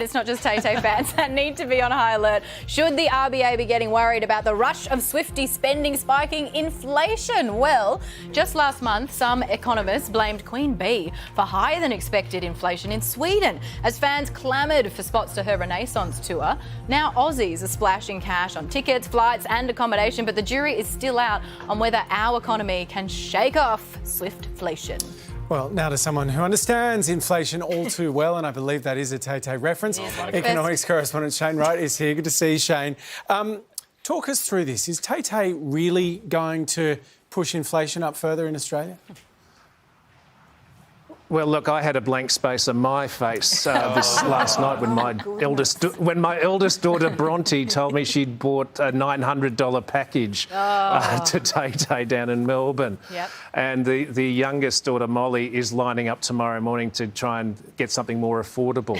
It's not just Tay-Tay fans that need to be on high alert. Should the RBA be getting worried about the rush of Swiftie spending spiking inflation? Well, just last month, some economists blamed Queen Bee for higher than expected inflation in Sweden as fans clamoured for spots to her Renaissance tour. Now Aussies are splashing cash on tickets, flights and accommodation, but the jury is still out on whether our economy can shake off Swiftflation. Well, now to someone who understands inflation all too well, and I believe that is a Tay-Tay reference. Economics correspondent Shane Wright is here. Good to see you, Shane. Talk us through this. Is Tay-Tay really going to push inflation up further in Australia? Well, look, I had a blank space on my face this last night when my eldest daughter Bronte told me she'd bought a $900 package to Tay-Tay down in Melbourne. Yep. And the youngest daughter Molly is lining up tomorrow morning to try and get something more affordable.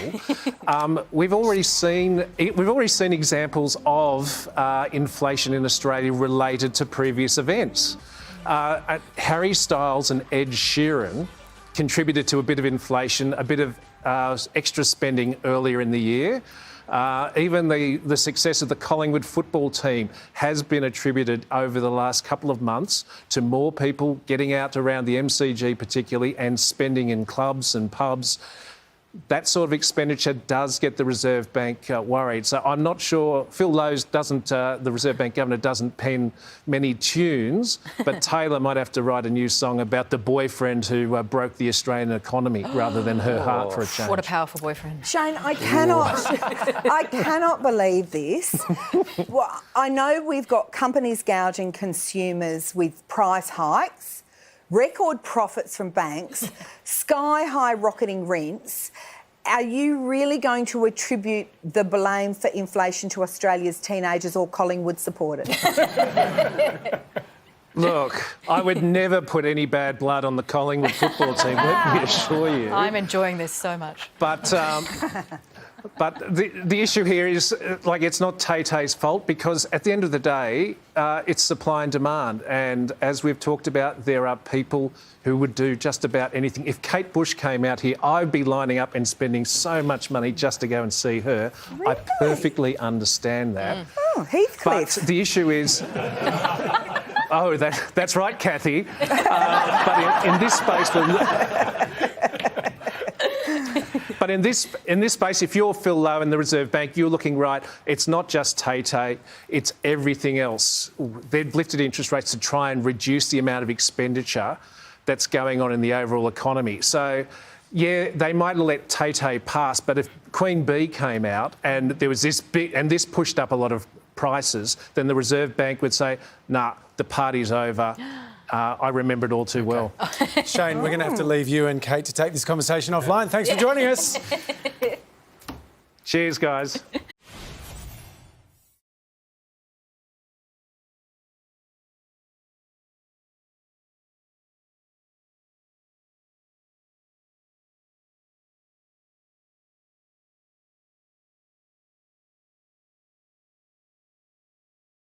We've already seen examples of inflation in Australia related to previous events. Harry Styles and Ed Sheeran contributed to a bit of inflation, a bit of extra spending earlier in the year. Even the success of the Collingwood football team has been attributed over the last couple of months to more people getting out around the MCG particularly and spending in clubs and pubs. That sort of expenditure does get the Reserve Bank worried. So I'm not sure. Phil Lowe's doesn't, the Reserve Bank Governor doesn't pen many tunes, but Taylor might have to write a new song about the boyfriend who broke the Australian economy rather than her heart for a change. What a powerful boyfriend. Shane, I cannot believe this. Well, I know we've got companies gouging consumers with price hikes, record profits from banks, sky-high rocketing rents. Are you really going to attribute the blame for inflation to Australia's teenagers or Collingwood supporters? Look, I would never put any bad blood on the Collingwood football team, let me assure you. I'm enjoying this so much. But the issue here is, it's not Tay-Tay's fault because at the end of the day, it's supply and demand. And as we've talked about, there are people who would do just about anything. If Kate Bush came out here, I'd be lining up and spending so much money just to go and see her. Really? I perfectly understand that. Oh, Heathcliff. But the issue is... Oh, that's right, Kathy. But in this space... But in this space, if you're Phil Lowe and the Reserve Bank, you're looking right. It's not just Tay-Tay, it's everything else. They've lifted interest rates to try and reduce the amount of expenditure that's going on in the overall economy. So, yeah, they might have let Tay-Tay pass, but if Queen Bee came out and there was this big, and this pushed up a lot of prices, then the Reserve Bank would say, nah, the party's over. I remember it all too well. Shane, we're going to have to leave you and Kate to take this conversation offline. Thanks for joining us. Cheers, guys.